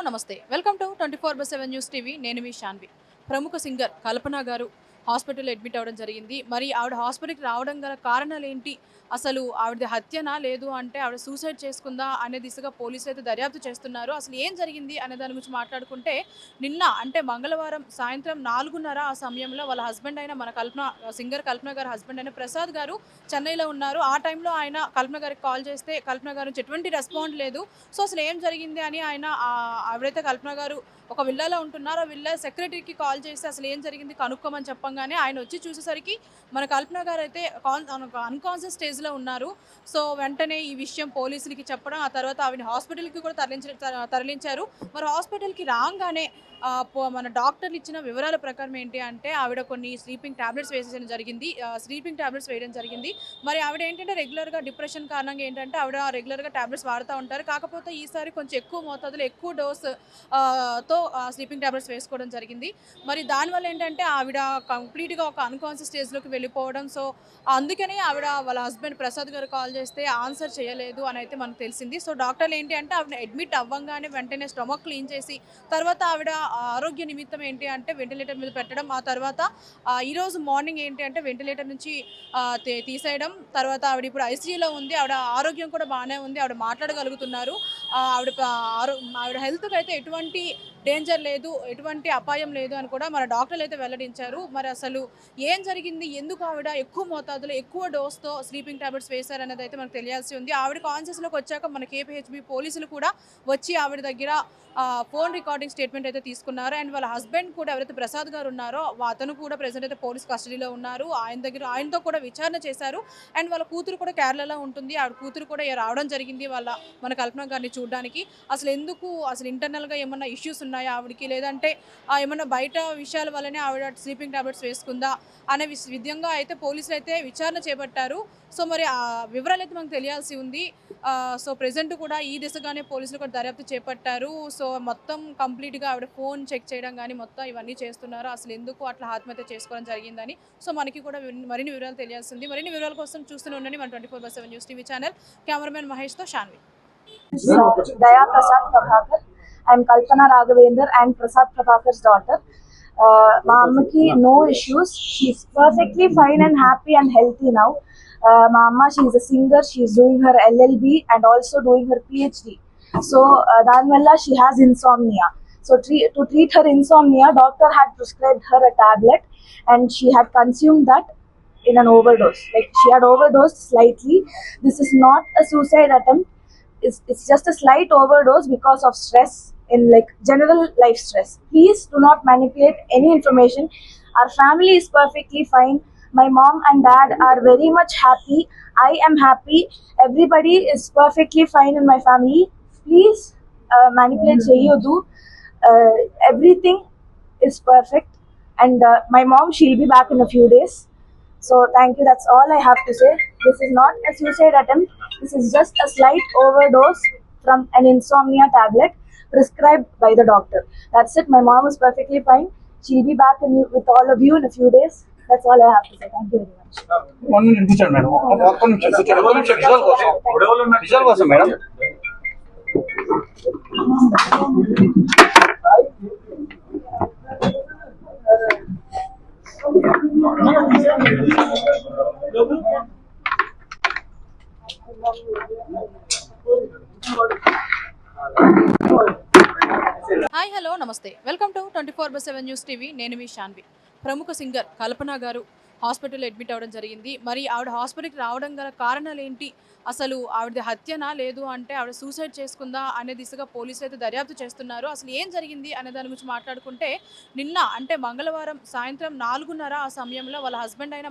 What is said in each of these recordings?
నమస్తే. Welcome to 24/7 news TV. నేను మీ శాన్వి. ప్రముఖ సింగర్ కల్పన గారు హాస్పిటల్‌లో అడ్మిట్ అవ్వడం జరిగింది. మరి ఆవిడ హాస్పిటల్‌కి రావడం గల కారణాలేంటి? అసలు ఆవిడది హత్యనా? లేదు అంటే ఆవిడ సూసైడ్ చేసుకుందా? అనే దిశగా పోలీసులైతే దర్యాప్తు చేస్తున్నారు. అసలు ఏం జరిగింది అనే దాని గురించి మాట్లాడుకుంటే, నిన్న అంటే మంగళవారం సాయంత్రం 4:30 ఆ సమయంలో వాళ్ళ హస్బెండ్ అయిన మన సింగర్ కల్పన గారి హస్బెండ్ అయిన ప్రసాద్ గారు చెన్నైలో ఉన్నారు. ఆ టైంలో ఆయన కల్పన గారికి కాల్ చేస్తే కల్పన గారి నుంచి ఎటువంటి రెస్పాండ్ లేదు. సో, అసలు ఏం జరిగింది అని ఆయన ఆవిడైతే కల్పన గారు ఒక విల్లాలో ఉంటున్నారు. ఆ విల్లా సెక్రటరీకి కాల్ చేసి అసలు ఏం జరిగింది కనుక్కోమని చెప్పంగానే ఆయన వచ్చి చూసేసరికి మన కల్పన గారైతే అన్‌కాన్షియస్ స్టేజ్‌లో ఉన్నారు. సో, వెంటనే ఈ విషయం పోలీసులకి చెప్పడం, ఆ తర్వాత ఆవిడని హాస్పిటల్‌కి కూడా తరలించారు. మరి హాస్పిటల్‌కి రాంగానే మన డాక్టర్లు ఇచ్చిన వివరాల ప్రకారం ఏంటి అంటే ఆవిడ కొన్ని స్లీపింగ్ టాబ్లెట్స్ స్లీపింగ్ టాబ్లెట్స్ వేయడం జరిగింది. మరి ఆవిడ ఏంటంటే రెగ్యులర్‌గా డిప్రెషన్ కారణంగా ఏంటంటే ఆవిడ రెగ్యులర్‌గా టాబ్లెట్స్ వాడుతా ఉంటారు. కాకపోతే ఈసారి కొంచెం ఎక్కువ మోతాదులో ఎక్కువ డోస్ స్లీపింగ్ టాబ్లెట్స్ వేసుకోవడం జరిగింది. మరి దానివల్ల ఏంటంటే ఆవిడ కంప్లీట్‌గా ఒక అన్‌కాన్షియస్ స్టేజ్‌లోకి వెళ్ళిపోవడం. సో, అందుకని ఆవిడ వాళ్ళ హస్బెండ్ ప్రసాద్ గారు కాల్ చేస్తే ఆన్సర్ చేయలేదు అనైతే మనకు తెలిసింది. సో, డాక్టర్లు ఏంటి అంటే ఆవిడ అడ్మిట్ అవ్వంగానే వెంటనే స్టమక్ క్లీన్ చేసి తర్వాత ఆవిడ ఆరోగ్య నిమిత్తం ఏంటి అంటే వెంటిలేటర్ మీద పెట్టడం. ఆ తర్వాత ఈరోజు మార్నింగ్ ఏంటి అంటే వెంటిలేటర్ నుంచి తీసేయడం. తర్వాత ఆవిడ ఇప్పుడు ఐసీయూలో ఉంది. ఆవిడ ఆరోగ్యం కూడా బానే ఉంది. ఆవిడ మాట్లాడగలుగుతున్నారు. ఆవిడ ఆవిడ హెల్త్‌కైతే ఎటువంటి డేంజర్ లేదు, ఎటువంటి అపాయం లేదు అని కూడా మన డాక్టర్లైతే వెల్లడించారు. మరి అసలు ఏం జరిగింది? ఎందుకు ఆవిడ ఎక్కువ మోతాదులో, ఎక్కువ డోస్‌తో స్లీపింగ్ టాబ్లెట్స్ వేశారన్నదైతే మనకు తెలియాల్సి ఉంది. ఆవిడ కాన్షియస్‌లోకి వచ్చాక మన కేపీహెచ్‌బీ పోలీసులు కూడా వచ్చి ఆవిడ దగ్గర ఫోన్ రికార్డింగ్ స్టేట్మెంట్ అయితే తీసుకున్నారు. అండ్ వాళ్ళ హస్బెండ్ కూడా ఎవరైతే ప్రసాద్ గారు ఉన్నారో అతను కూడా ప్రెజెంట్ అయితే పోలీస్ కస్టడీలో ఉన్నారు. ఆయనతో కూడా విచారణ చేశారు. అండ్ వాళ్ళ కూతురు కూడా కేరళలో ఉంటుంది. ఆవిడ కూతురు కూడా రావడం జరిగింది మన కల్పన గారిని చూడడానికి. అసలు ఇంటర్నల్‌గా ఏమన్నా ఇష్యూస్ ఉన్నాయా ఆవిడకి? లేదంటే ఏమన్నా బయట విషయాల వల్లనే ఆవిడ స్లీపింగ్ టాబ్లెట్స్ వేసుకుందా? అనే విధంగా అయితే పోలీసులైతే విచారణ చేపట్టారు. సో, మరి ఆ వివరాలైతే మనకు తెలియాల్సి ఉంది. సో, ప్రెజెంట్ కూడా ఈ దిశగానే పోలీసులు కూడా దర్యాప్తు చేపట్టారు. సో, మొత్తం కంప్లీట్‌గా ఆవిడ ఫోన్ చెక్ చేయడం గానీ, మొత్తం ఇవన్నీ చేస్తున్నారు. అసలు ఎందుకు అట్లా ఆత్మహత్య చేసుకోవడం జరిగిందని. సో, మనకి కూడా మరిన్ని వివరాలు తెలియాల్సింది. మరిన్ని వివరాల కోసం చూస్తూనే ఉండండి మన 24/7 న్యూస్ టీవీ ఛానల్. కెమెరామెన్ మహేష్‌తో Shanvi. Daya Prasad Prabhakar. I am Kalpana Raghavendra and Prasad Prabhakar's daughter. My ammaki no issues. She's perfectly fine and happy and healthy now. My amma, she is a singer. She is doing her LLB and also doing her PhD. So Danvalla she has insomnia. So to treat her insomnia, doctor had prescribed her a tablet and she had consumed that in an overdose. Like she had overdosed slightly. This is not a suicide attempt. It's just a slight overdose because of stress in like general life stress. Please do not manipulate any information. Our family is perfectly fine. My mom and dad are very much happy. I am happy. Everybody is perfectly fine in my family. Please manipulate cheyodu. Everything is perfect. And my mom, she'll be back in a few days. So thank you. That's all I have to say. This is not a suicide attempt. This is just a slight overdose from an insomnia tablet prescribed by the doctor. That's it. My mom is perfectly fine. She'll be back with all of you in a few days. That's all I have to say. Thank you very much. 1 minute కూర్చోండి madam. ఒక్క నిమిషం visual కోసం madam. Hi, hello, నమస్తే. Welcome to 24/7 news TV. నేను మీ శాన్వి. ప్రముఖ singer కల్పన గారు హాస్పిటల్‌లో admit అవ్వడం జరిగింది. మరి ఆవిడ హాస్పిటల్‌కి రావడం గల కారణాలేంటి? అసలు ఆవిడది హత్యనా? లేదు అంటే ఆవిడ సూసైడ్ చేసుకుందా? అనే దిశగా పోలీసులు అయితే దర్యాప్తు చేస్తున్నారు. అసలు ఏం జరిగింది అనే దాని గురించి మాట్లాడుకుంటే, నిన్న అంటే మంగళవారం సాయంత్రం 4:30 ఆ సమయంలో వాళ్ళ హస్బెండ్ అయిన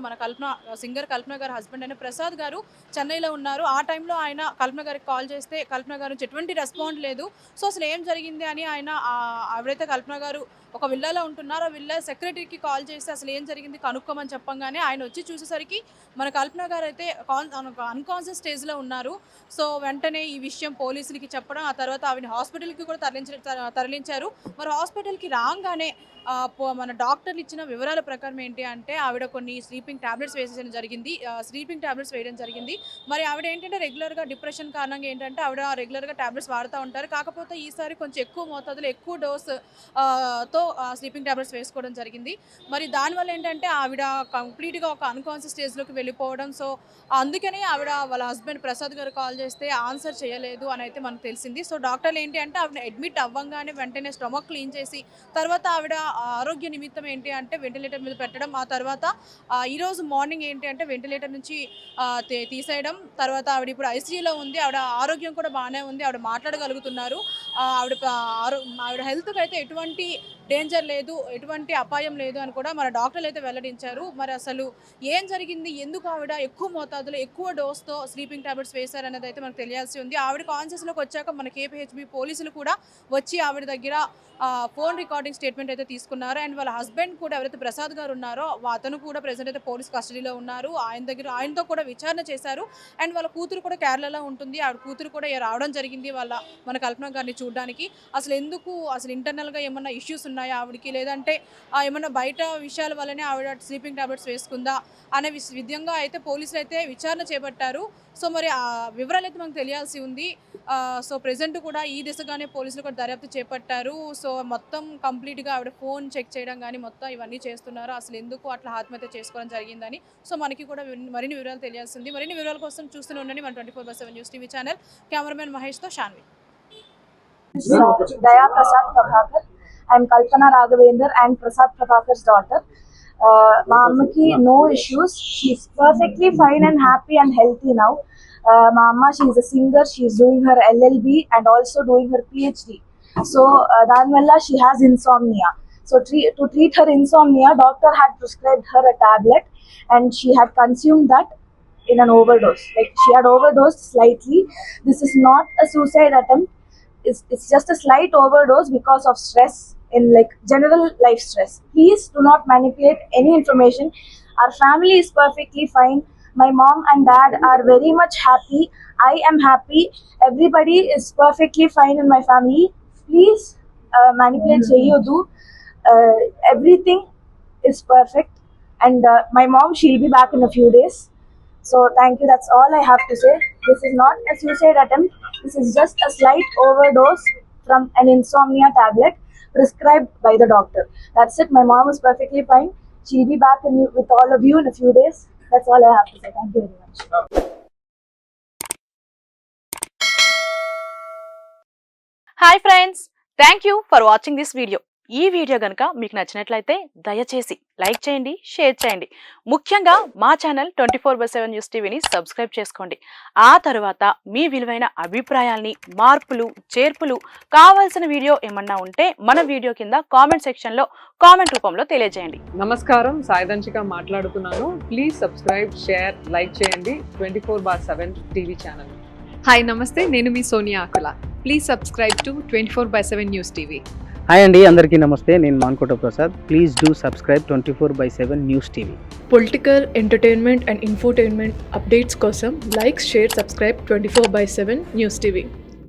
సింగర్ కల్పన గారి హస్బెండ్ అయిన ప్రసాద్ గారు చెన్నైలో ఉన్నారు. ఆ టైంలో ఆయన కల్పన గారికి కాల్ చేస్తే కల్పన గారి నుంచి ఎటువంటి రెస్పాండ్ లేదు. సో, అసలు ఏం జరిగింది అని ఆవిడైతే కల్పన గారు ఒక విల్లాలో ఉంటున్నారు. ఆ విల్లా సెక్రటరీకి కాల్ చేసి అసలు ఏం జరిగింది కనుక్కోమని చెప్పంగానే ఆయన వచ్చి చూసేసరికి మన కల్పన గారు అయితే అన్కాన్షియస్ స్టేజ్లో ఉన్నారు. సో వెంటనే ఈ విషయం పోలీసులకి చెప్పడం, ఆ తర్వాత ఆవిడ హాస్పిటల్కి కూడా తరలించారు. మరి హాస్పిటల్కి రాగానే మన డాక్టర్లు ఇచ్చిన వివరాల ప్రకారం ఏంటి అంటే ఆవిడ కొన్ని స్లీపింగ్ టాబ్లెట్స్ వేయడం జరిగింది. మరి ఆవిడ ఏంటంటే రెగ్యులర్గా డిప్రెషన్ కారణంగా ఏంటంటే ఆవిడ రెగ్యులర్గా టాబ్లెట్స్ వాడుతూ ఉంటారు. కాకపోతే ఈసారి కొంచెం ఎక్కువ మోతాదులో ఎక్కువ డోస్ తో స్లీపింగ్ టాబ్లెట్స్ వేసుకోవడం జరిగింది. మరి దానివల్ల ఏంటంటే ఆవిడ కంప్లీట్గా ఒక అన్కాన్షియస్ స్టేజ్లోకి వెళ్ళిపోవడం. సో అందుకని ఆవిడ వాళ్ళ హస్బెండ్ ప్రసాద్ గారు కాల్ చేస్తే ఆన్సర్ చేయలేదు అని అయితే మనకు తెలిసింది. సో డాక్టర్లు ఏంటి అంటే ఆవిడ అడ్మిట్ అవ్వగానే వెంటనే స్టమక్ క్లీన్ చేసి తర్వాత ఆవిడ ఆరోగ్య నిమిత్తం ఏంటి అంటే వెంటిలేటర్ మీద పెట్టడం, ఆ తర్వాత ఈరోజు మార్నింగ్ ఏంటి అంటే వెంటిలేటర్ నుంచి తీసేయడం. తర్వాత ఆవిడ ఇప్పుడు ఐసీయూలో ఉంది. ఆవిడ ఆరోగ్యం కూడా బాగానే ఉంది, ఆవిడ మాట్లాడగలుగుతున్నారు. ఆవిడ హెల్త్కి అయితే ఎటువంటి డేంజర్ లేదు, ఎటువంటి అపాయం లేదు అని కూడా మన డాక్టర్లు అయితే వెల్లడించారు. మరి అసలు ఏం జరిగింది, ఎందుకు ఆవిడ ఎక్కువ మోతాదులో ఎక్కువ డోస్తో స్లీపింగ్ టాబ్లెట్స్ వేశారనేది అయితే మనకు తెలియాల్సి ఉంది. ఆవిడ కాన్షియస్లోకి వచ్చాక మన కేపీహెచ్బీ పోలీసులు కూడా వచ్చి ఆవిడ దగ్గర ఫోన్ రికార్డింగ్ స్టేట్మెంట్ అయితే తీసుకున్నారు. అండ్ వాళ్ళ హస్బెండ్ కూడా ఎవరైతే ప్రసాద్ గారు ఉన్నారో అతను కూడా ప్రెజెంట్ అయితే పోలీస్ కస్టడీలో ఉన్నారు. ఆయనతో కూడా విచారణ చేశారు. అండ్ వాళ్ళ కూతురు కూడా కేరళలో ఉంటుంది. ఆవిడ కూతురు కూడా రావడం జరిగింది మన కల్పన గారిని చూడడానికి. అసలు ఇంటర్నల్గా ఏమన్నా ఇష్యూస్ ఉన్నాయా ఆవిడకి, లేదంటే ఏమన్నా బయట విషయాల వల్లనే ఆవిడ స్లీపింగ్ టాబ్లెట్స్ వేసుకుందా అనే విధంగా అయితే పోలీసులు అయితే విచారణ చేపట్టారు. సో మరి ఆ వివరాలు అయితే మనకు తెలియాల్సి ఉంది. సో ప్రెజెంట్ కూడా ఈ దిశగానే పోలీసులు కూడా దర్యాప్తు చేపట్టారు. సో మొత్తం కంప్లీట్గా ఆవిడ ఫోన్ చెక్ చేయడం కానీ మొత్తం ఇవన్నీ చేస్తున్నారు. అసలు ఎందుకు అట్లా ఆత్మహత్య చేసుకోవడం జరిగిందని. సో మనకి కూడా మరిన్ని వివరాలు తెలియాల్సింది. మరిన్ని వివరాల కోసం చూస్తూనే ఉండండి మన 24/7 న్యూస్ టీవీ ఛానల్. కెమెరామెన్ మహేష్తో Shanvi. Daya Prasad Prabhakar. I am Kalpana Raghavendra and Prasad Prabhakar's daughter. మా అమ్మకి no issues. She's perfectly fine and happy and healthy now. మా అమ్మ, she is a singer. She is doing her LLB and also doing her PhD. So దానివల్ల she has insomnia. So to treat her insomnia, doctor had prescribed her a tablet and she had consumed that in an overdose. Like she had overdosed slightly. This is not a suicide attempt. It's just a slight overdose because of stress, in like general life stress. Please do not manipulate any information. Our family is perfectly fine. My mom and dad are very much happy. I am happy. Everybody is perfectly fine in my family. Please manipulate cheyodu. Everything is perfect. And my mom, she'll be back in a few days. So thank you. That's all I have to say. This is not a suicide attempt. This is just a slight overdose from an insomnia tablet prescribed by the doctor. That's it. My mom is perfectly fine. She'll be back with all of you in a few days. That's all I have to say. Thank you very much. Hi friends, thank you for watching this video. ఈ video కనుక మీకు నచ్చినట్లయితే దయచేసి like చేయండి, share చేయండి. ముఖ్యంగా మా channel 24/7 news టీవీని సబ్స్క్రైబ్ చేసుకోండి. ఆ తర్వాత మీ విలువైన అభిప్రాయాల్ని, మార్పులు, చేర్పులు, కావాల్సిన వీడియో ఏమన్నా ఉంటే మన వీడియో కింద కామెంట్ సెక్షన్లో కామెంట్ రూపంలో తెలియజేయండి. నమస్కారం, సాయిదంచిక మాట్లాడుతున్నాను. ప్లీజ్ సబ్స్క్రైబ్, షేర్, లైక్ చేయండి 24/7 టీవీ ఛానల్. హాయ్ నమస్తే, నేను మీ Sonia Akula. Please subscribe to 24/7 news TV. Hi అండి, అందరికీ నమస్తే. నేను Mankota Prasad. Please do subscribe 24/7 news TV. Political, entertainment and infotainment updates కోసం like, share, subscribe 24/7 news TV.